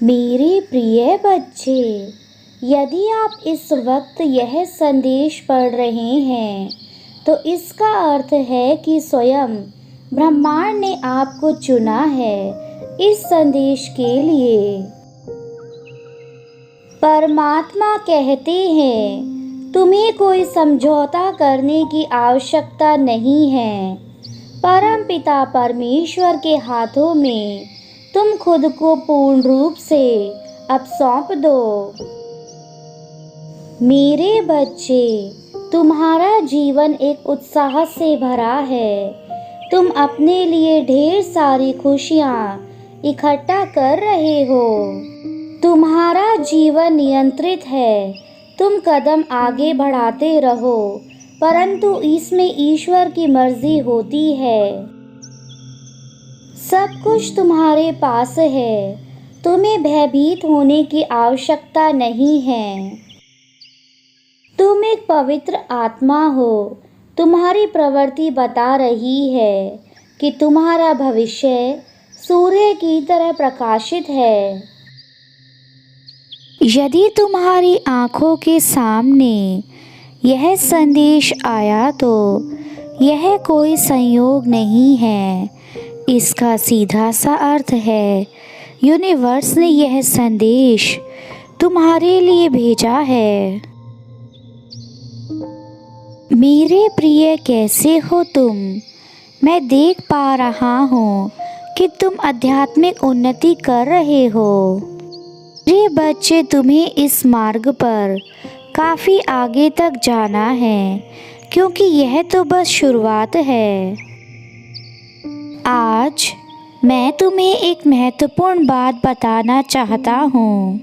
मेरे प्रिय बच्चे, यदि आप इस वक्त यह संदेश पढ़ रहे हैं तो इसका अर्थ है कि स्वयं ब्रह्मांड ने आपको चुना है इस संदेश के लिए। परमात्मा कहते हैं तुम्हें कोई समझौता करने की आवश्यकता नहीं है। परम पिता परमेश्वर के हाथों में तुम खुद को पूर्ण रूप से अब सौंप दो। मेरे बच्चे, तुम्हारा जीवन एक उत्साह से भरा है। तुम अपने लिए ढेर सारी खुशियाँ इकट्ठा कर रहे हो। तुम्हारा जीवन नियंत्रित है। तुम कदम आगे बढ़ाते रहो, परंतु इसमें ईश्वर की मर्जी होती है। सब कुछ तुम्हारे पास है। तुम्हें भयभीत होने की आवश्यकता नहीं है। तुम एक पवित्र आत्मा हो। तुम्हारी प्रवृत्ति बता रही है कि तुम्हारा भविष्य सूर्य की तरह प्रकाशित है। यदि तुम्हारी आँखों के सामने यह संदेश आया तो यह कोई संयोग नहीं है। इसका सीधा सा अर्थ है यूनिवर्स ने यह संदेश तुम्हारे लिए भेजा है। मेरे प्रिय, कैसे हो तुम? मैं देख पा रहा हूँ कि तुम आध्यात्मिक उन्नति कर रहे हो। मेरे बच्चे, तुम्हें इस मार्ग पर काफ़ी आगे तक जाना है, क्योंकि यह तो बस शुरुआत है। आज मैं तुम्हें एक महत्वपूर्ण बात बताना चाहता हूँ।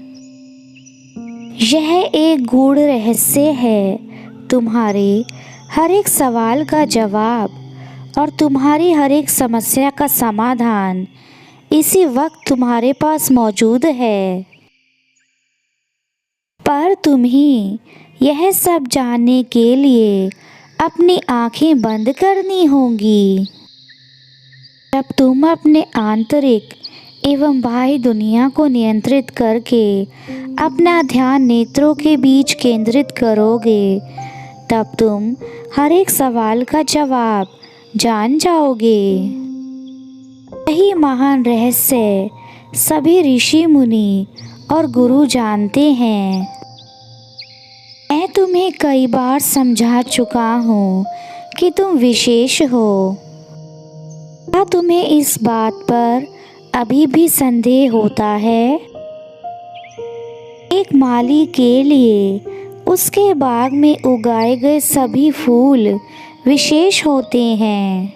यह एक गूढ़ रहस्य है। तुम्हारे हर एक सवाल का जवाब और तुम्हारी हर एक समस्या का समाधान इसी वक्त तुम्हारे पास मौजूद है। पर तुम्हें यह सब जानने के लिए अपनी आंखें बंद करनी होंगी। जब तुम अपने आंतरिक एवं बाह्य दुनिया को नियंत्रित करके अपना ध्यान नेत्रों के बीच केंद्रित करोगे, तब तुम हर एक सवाल का जवाब जान जाओगे। यही महान रहस्य सभी ऋषि मुनि और गुरु जानते हैं। मैं तुम्हें कई बार समझा चुका हूँ कि तुम विशेष हो। क्या तुम्हें इस बात पर अभी भी संदेह होता है? एक माली के लिए उसके बाग में उगाए गए सभी फूल विशेष होते हैं।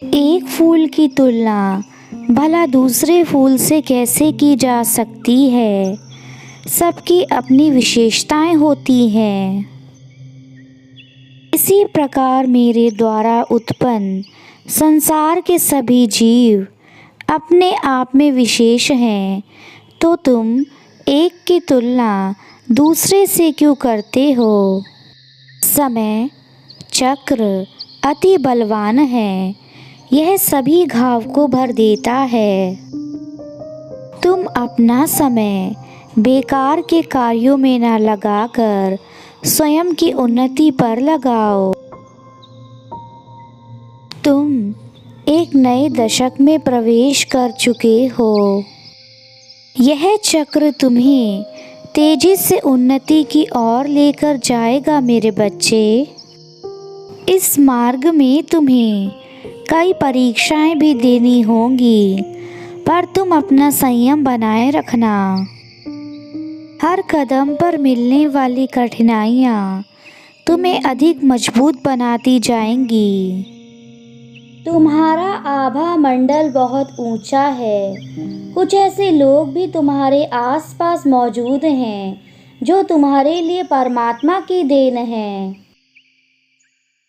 एक फूल की तुलना भला दूसरे फूल से कैसे की जा सकती है? सबकी अपनी विशेषताएं होती हैं। इसी प्रकार मेरे द्वारा उत्पन्न संसार के सभी जीव अपने आप में विशेष हैं। तो तुम एक की तुलना दूसरे से क्यों करते हो? समय चक्र अति बलवान है। यह सभी घाव को भर देता है। तुम अपना समय बेकार के कार्यों में न लगाकर स्वयं की उन्नति पर लगाओ। तुम एक नए दशक में प्रवेश कर चुके हो। यह चक्र तुम्हें तेजी से उन्नति की ओर लेकर जाएगा मेरे बच्चे। इस मार्ग में तुम्हें कई परीक्षाएं भी देनी होंगी, पर तुम अपना संयम बनाए रखना। हर कदम पर मिलने वाली कठिनाइयाँ तुम्हें अधिक मजबूत बनाती जाएंगी। तुम्हारा आभा मंडल बहुत ऊंचा है। कुछ ऐसे लोग भी तुम्हारे आसपास मौजूद हैं जो तुम्हारे लिए परमात्मा की देन है।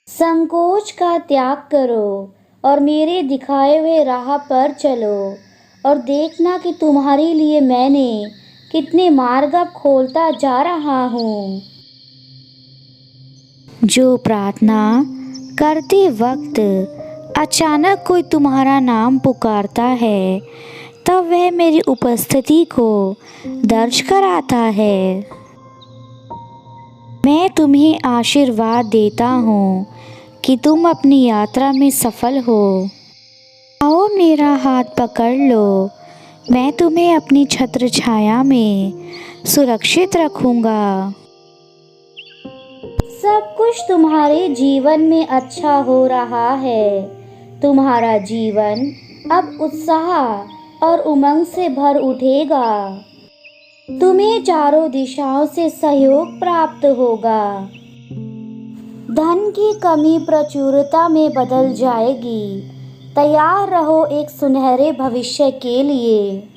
संकोच का त्याग करो और मेरे दिखाए हुए राह पर चलो और देखना कि तुम्हारे लिए मैंने कितने मार्ग अब खोलता जा रहा हूँ। जो प्रार्थना करते वक्त अचानक कोई तुम्हारा नाम पुकारता है, तब वह मेरी उपस्थिति को दर्ज कराता है। मैं तुम्हें आशीर्वाद देता हूँ कि तुम अपनी यात्रा में सफल हो। आओ मेरा हाथ पकड़ लो, मैं तुम्हें अपनी छत्र छाया में सुरक्षित रखूँगा। सब कुछ तुम्हारे जीवन में अच्छा हो रहा है। तुम्हारा जीवन अब उत्साह और उमंग से भर उठेगा। तुम्हें चारों दिशाओं से सहयोग प्राप्त होगा। धन की कमी प्रचुरता में बदल जाएगी। तैयार रहो एक सुनहरे भविष्य के लिए।